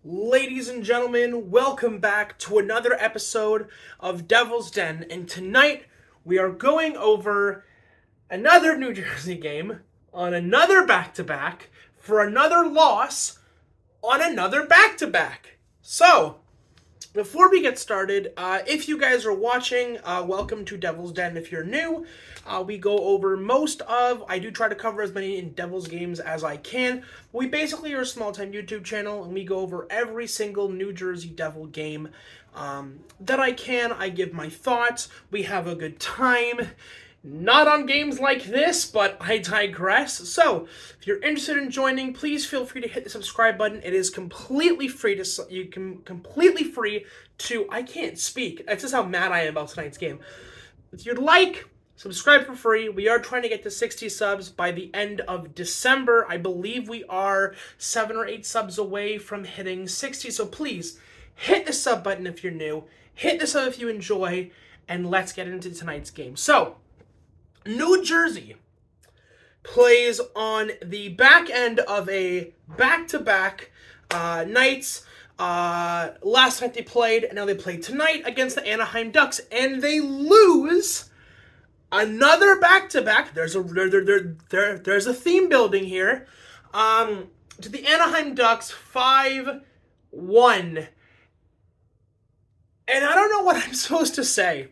Ladies and gentlemen, welcome back to another episode of Devil's Den, and tonight we are going over another New Jersey game on another back-to-back for another loss on another back-to-back. So, before we get started, if you guys are watching, welcome to Devil's Den. If you're new, we go over I do try to cover as many in Devil's games as I can. We basically are a small-time YouTube channel, and we go over every single New Jersey Devil game that I can. I give my thoughts. We have a good time. Not on games like this, but I digress. So, if you're interested in joining, please feel free to hit the subscribe button. It is completely free to, I can't speak. That's just how mad I am about tonight's game. If you'd like, subscribe for free. We are trying to get to 60 subs by the end of December. I believe we are 7 or 8 subs away from hitting 60. So please, hit the sub button if you're new. Hit the sub if you enjoy. And let's get into tonight's game. So, New Jersey plays on the back end of a back-to-back nights. Last night they played, and now they play tonight against the Anaheim Ducks, and they lose another back-to-back. There's a theme building here. To the Anaheim Ducks, 5-1. And I don't know what I'm supposed to say.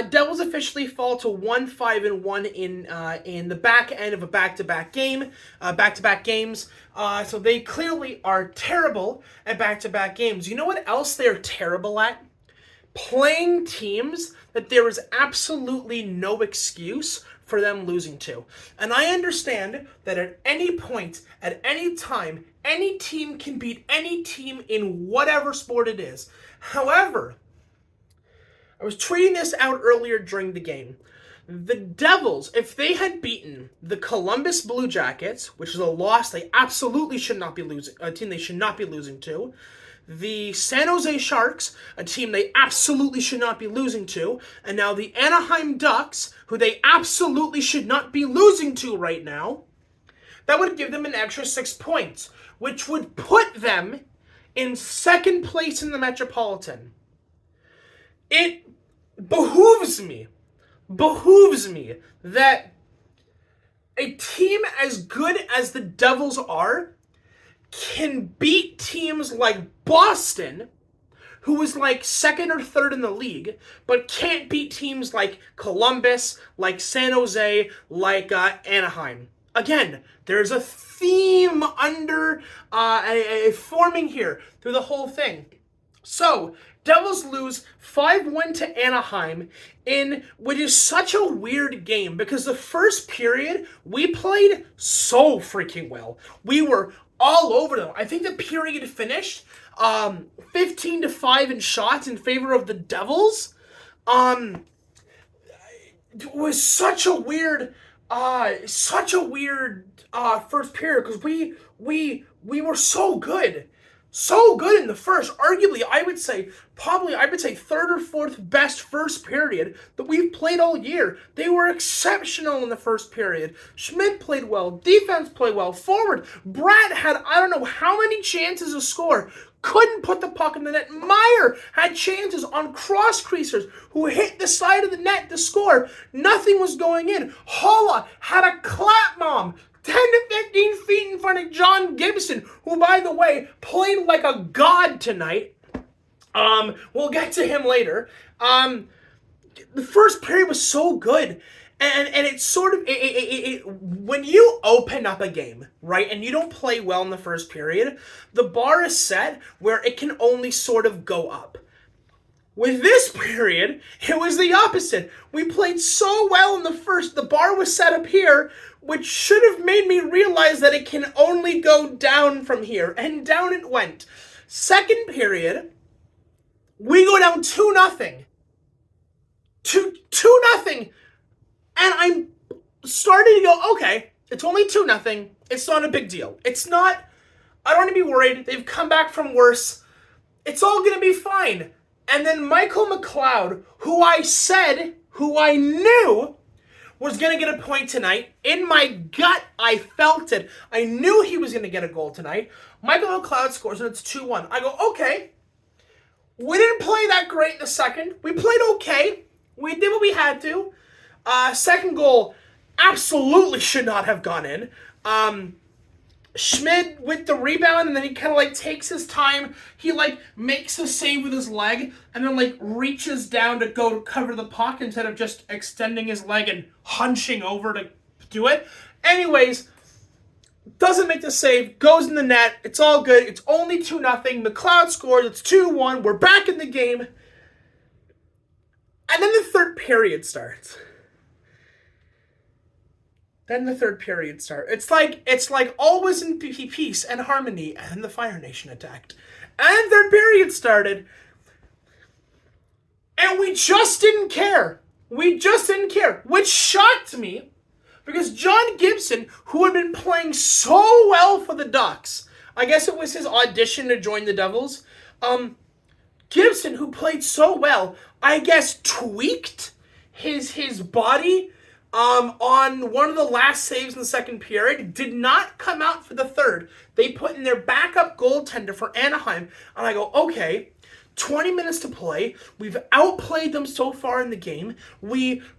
Devils officially fall to 1-5-1 in the back end of a back-to-back games. So they clearly are terrible at back-to-back games. You know what else they're terrible at? Playing teams that there is absolutely no excuse for them losing to. And I understand that at any point, at any time, any team can beat any team in whatever sport it is. However, I was tweeting this out earlier during the game. The Devils, if they had beaten the Columbus Blue Jackets, which is a loss they absolutely should not be losing, a team they should not be losing to, the San Jose Sharks, a team they absolutely should not be losing to, and now the Anaheim Ducks, who they absolutely should not be losing to right now, that would give them an extra 6 points, which would put them in second place in the Metropolitan. It behooves me that a team as good as the Devils are can beat teams like Boston, who is like second or third in the league, but can't beat teams like Columbus, like San Jose, like Anaheim. Again, there's a theme forming here through the whole thing. So, Devils lose 5-1 to Anaheim in what is such a weird game because the first period, we played so freaking well. We were all over them. I think the period finished 15-5 in shots in favor of the Devils. It was such a weird first period because we were so good. So good in the first. Arguably, I would say third or fourth best first period that we've played all year. They were exceptional in the first period. Schmidt played well. Defense played well. Forward, Brad had I don't know how many chances to score. Couldn't put the puck in the net. Meyer had chances on cross creasers who hit the side of the net to score. Nothing was going in. Holla had a clap bomb 10 to 15 feet in front of John Gibson, who, by the way, played like a god tonight. We'll get to him later. The first period was so good. And it's sort of, when you open up a game, right, and you don't play well in the first period, the bar is set where it can only sort of go up. With this period, it was the opposite. We played so well in the first, the bar was set up here, which should have made me realize that it can only go down from here, and down it went. Second period, we go down 2-0. 2-0. And I'm starting to go, okay, it's only 2-0. It's not a big deal. It's not, I don't want to be worried. They've come back from worse. It's all going to be fine. And then Michael McLeod, who I knew was going to get a point tonight. In my gut, I felt it. I knew he was going to get a goal tonight. Michael McLeod scores, and it's 2-1. I go, okay. We didn't play that great in the second. We played okay. We did what we had to. Second goal absolutely should not have gone in. Schmid with the rebound, and then he kind of like takes his time. He like makes a save with his leg, and then like reaches down to go to cover the puck instead of just extending his leg and hunching over to do it. Anyways, doesn't make the save, goes in the net. It's all good. It's only 2-0. McLeod scores. It's 2-1. We're back in the game. And then the third period starts. It's like all was in peace and harmony, and then the Fire Nation attacked. And third period started. And we just didn't care. Which shocked me. Because John Gibson, who had been playing so well for the Ducks, I guess it was his audition to join the Devils, Gibson, who played so well, I guess tweaked his body on one of the last saves in the second period, did not come out for the third. They put in their backup goaltender for Anaheim, and I go, okay, 20 minutes to play. We've outplayed them so far in the game. We're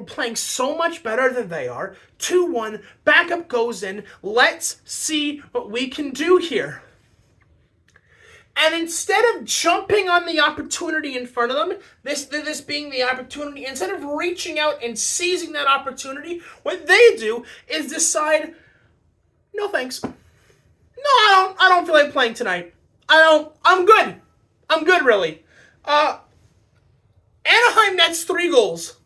playing so much better than they are. 2-1, backup goes in. Let's see what we can do here. And instead of jumping on the opportunity in front of them, this being the opportunity, instead of reaching out and seizing that opportunity, what they do is decide, no thanks. No, I don't feel like playing tonight. I'm good, really. Anaheim nets 3 goals.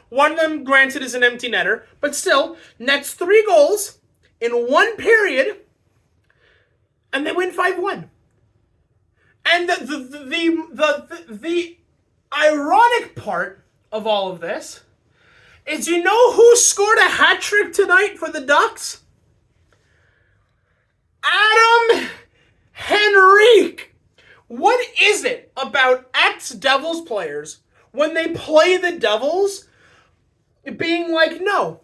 One of them, granted, is an empty netter, but still, nets 3 goals in 1 period, and they win 5-1. And the ironic part of all of this is, you know who scored a hat trick tonight for the Ducks? Adam Henrique. What is it about ex-Devils players when they play the Devils being like, no,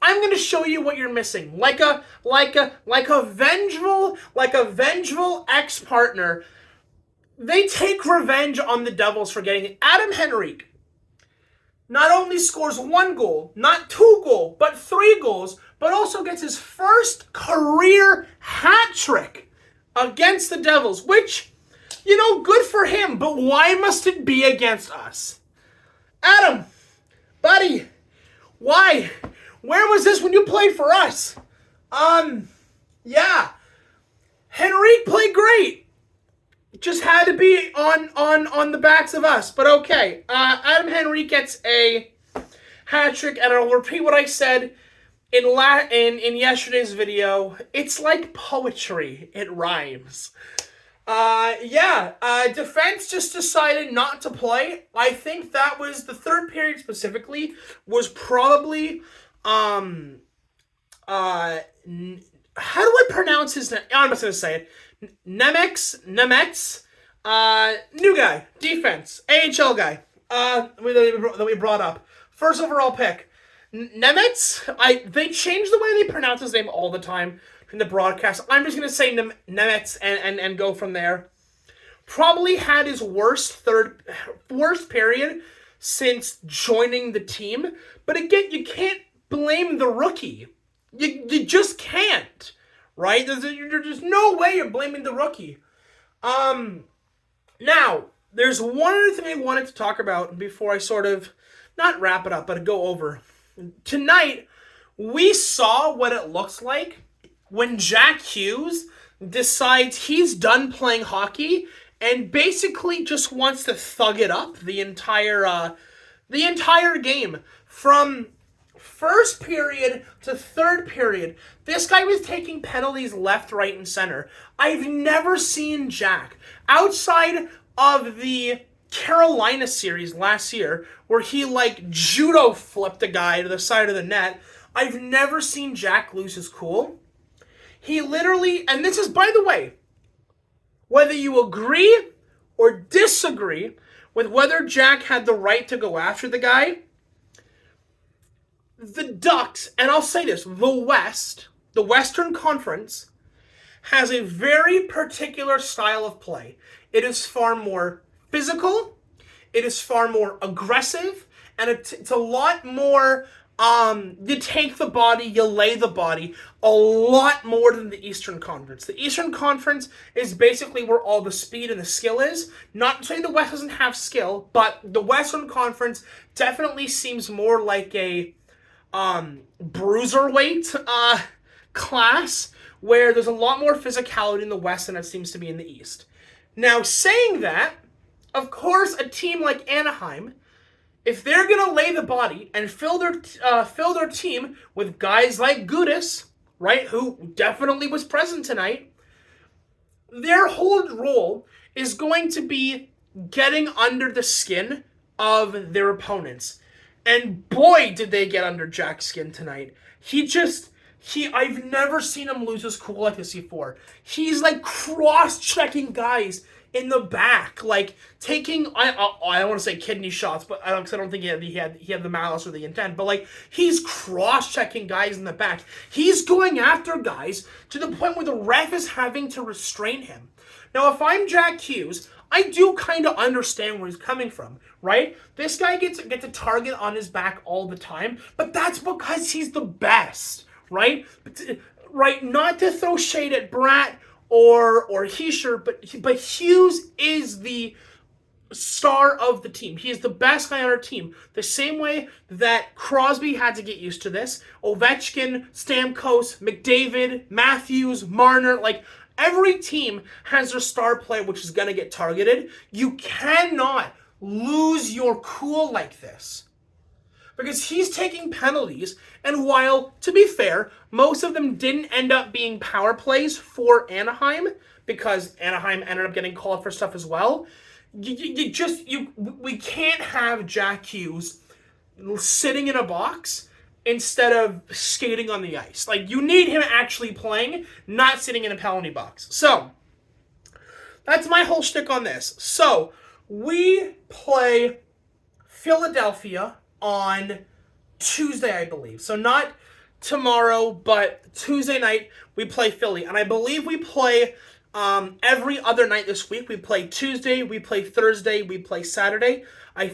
I'm going to show you what you're missing. Like a vengeful ex-partner. They take revenge on the Devils for getting it. Adam Henrique not only scores 1 goal, not 2 goals, but 3 goals, but also gets his first career hat trick against the Devils, which, you know, good for him, but why must it be against us? Adam, buddy, why? Where was this when you played for us? Yeah. Henrique played great. It just had to be on the backs of us, but okay. Adam Henrique gets a hat trick, and I'll repeat what I said in yesterday's video. It's like poetry. It rhymes. Defense just decided not to play. I think that was the third period specifically was probably how do I pronounce his name? I'm just gonna say it. Nemets, new guy, defense, AHL guy, that we brought up. First overall pick. Nemets, they change the way they pronounce his name all the time in the broadcast. I'm just going to say Nemets and go from there. Probably had his worst period since joining the team. But again, you can't blame the rookie. You just can't, right? There's no way you're blaming the rookie. Now, there's one other thing I wanted to talk about before I sort of, not wrap it up, but go over. Tonight, we saw what it looks like when Jack Hughes decides he's done playing hockey and basically just wants to thug it up the entire game. From first period to third period, this guy was taking penalties left, right, and center. I've never seen Jack, outside of the Carolina series last year, where he like judo flipped a guy to the side of the net. I've never seen Jack lose his cool. He literally, and this is, by the way, whether you agree or disagree with whether Jack had the right to go after the guy, the Ducks, and I'll say this, the Western Conference, has a very particular style of play. It is far more physical, it is far more aggressive, and it's a lot more, you take the body, you lay the body, a lot more than the Eastern Conference. The Eastern Conference is basically where all the speed and the skill is. Not saying the West doesn't have skill, but the Western Conference definitely seems more like a bruiserweight class, where there's a lot more physicality in the West than it seems to be in the East. Now, saying that, of course, a team like Anaheim, if they're going to lay the body and fill their team with guys like Gudas, right, who definitely was present tonight, their whole role is going to be getting under the skin of their opponents. And boy, did they get under Jack's skin tonight. I've never seen him lose his cool like this before. He's like cross-checking guys in the back, like taking, I don't want to say kidney shots, but I don't think he had the malice or the intent, but like he's cross-checking guys in the back. He's going after guys to the point where the ref is having to restrain him. Now, if I'm Jack Hughes, I do kind of understand where he's coming from, right? This guy gets a target on his back all the time, but that's because he's the best, right? Right? Not to throw shade at Bratt or Heischer, but Hughes is the star of the team. He is the best guy on our team. The same way that Crosby had to get used to this. Ovechkin, Stamkos, McDavid, Matthews, Marner, like every team has their star player which is going to get targeted. You cannot lose your cool like this. Because he's taking penalties, and while, to be fair, most of them didn't end up being power plays for Anaheim, because Anaheim ended up getting called for stuff as well, we can't have Jack Hughes sitting in a box instead of skating on the ice. Like, you need him actually playing, not sitting in a penalty box. So, that's my whole shtick on this. So, we play Philadelphia on Tuesday, I believe. So not tomorrow, but Tuesday night we play Philly. And I believe we play every other night this week. We play Tuesday, we play Thursday, we play Saturday. I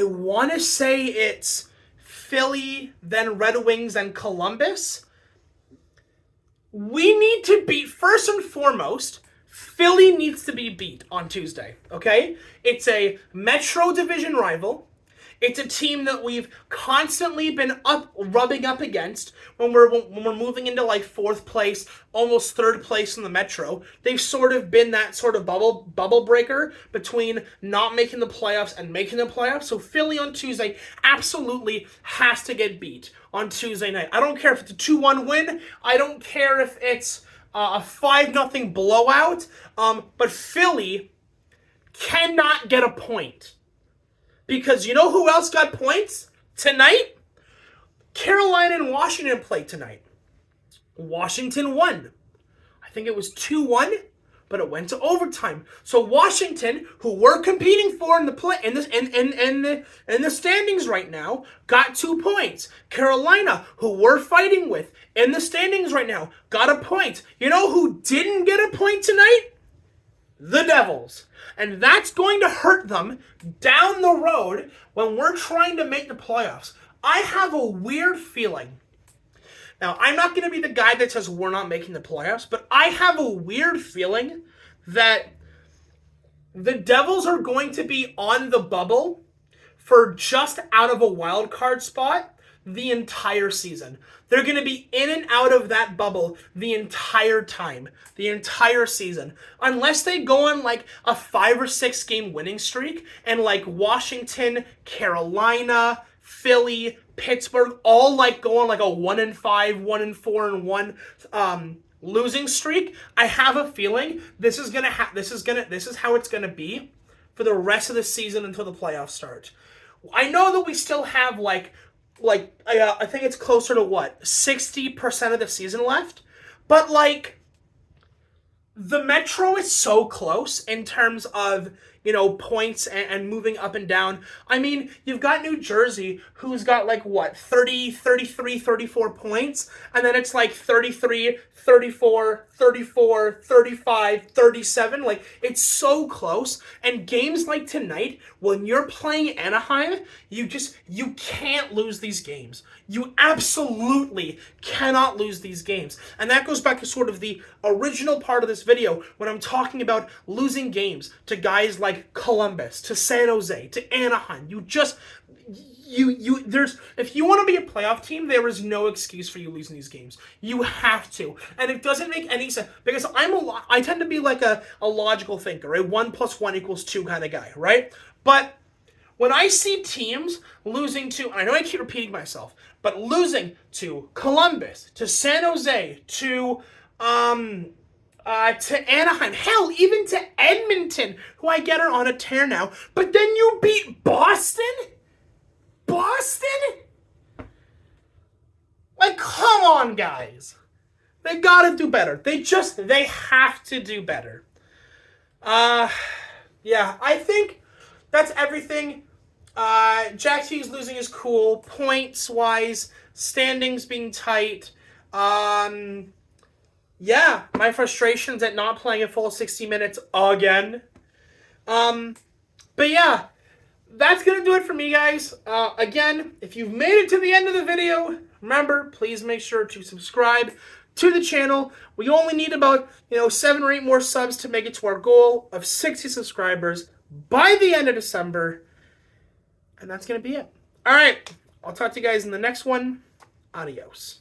want to say it's Philly, then Red Wings, and Columbus. We need to beat, first and foremost, Philly needs to be beat on Tuesday, okay? It's a Metro Division rival. It's a team that we've constantly been rubbing up against when we're moving into like fourth place, almost third place in the Metro. They've sort of been that sort of bubble breaker between not making the playoffs and making the playoffs. So Philly on Tuesday absolutely has to get beat on Tuesday night. I don't care if it's a 2-1 win. I don't care if it's a 5-0 blowout. But Philly cannot get a point. Because you know who else got points tonight? Carolina and Washington played tonight. Washington won. I think it was 2-1, but it went to overtime. So Washington, who we're competing for in the standings right now, got 2 points. Carolina, who we're fighting with in the standings right now, got a point. You know who didn't get a point tonight? The Devils. And that's going to hurt them down the road when we're trying to make the playoffs. I have a weird feeling. Now, I'm not going to be the guy that says we're not making the playoffs, but I have a weird feeling that the Devils are going to be on the bubble for just out of a wild card spot the entire season. They're going to be in and out of that bubble the entire time, the entire season. Unless they go on like a 5 or 6 game winning streak and like Washington, Carolina, Philly, Pittsburgh, all like go on like a 1-5, 1-4, and 1 losing streak. I have a feeling this is how it's gonna be for the rest of the season until the playoffs start. I know that we still have I think it's closer to 60% of the season left, but like the Metro is so close in terms of points and moving up and down. I mean, you've got New Jersey, who's got like what, 30, 33, 34 points, and then it's like 33, 34, 34, 35, 37. Like, it's so close. And games like tonight, when you're playing Anaheim, you can't lose these games. You absolutely cannot lose these games. And that goes back to sort of the original part of this video when I'm talking about losing games to guys like Columbus, to San Jose, to Anaheim. If you want to be a playoff team, there is no excuse for you losing these games. You have to. And it doesn't make any sense because I tend to be like a logical thinker, a 1 + 1 = 2 kind of guy, right? But when I see teams losing to, I know I keep repeating myself, but losing to Columbus, to San Jose, to Anaheim, hell, even to Edmonton, who I get are on a tear now, but then you beat Boston? Boston? Like, come on, guys. They gotta do better. They have to do better. Yeah, I think that's everything. Jack Hughes losing is cool. Points-wise, standings being tight. Yeah, my frustrations at not playing a full 60 minutes again. But yeah, that's going to do it for me, guys. Again, if you've made it to the end of the video, remember, please make sure to subscribe to the channel. We only need about, 7 or 8 more subs to make it to our goal of 60 subscribers by the end of December. And that's going to be it. All right, I'll talk to you guys in the next one. Adios.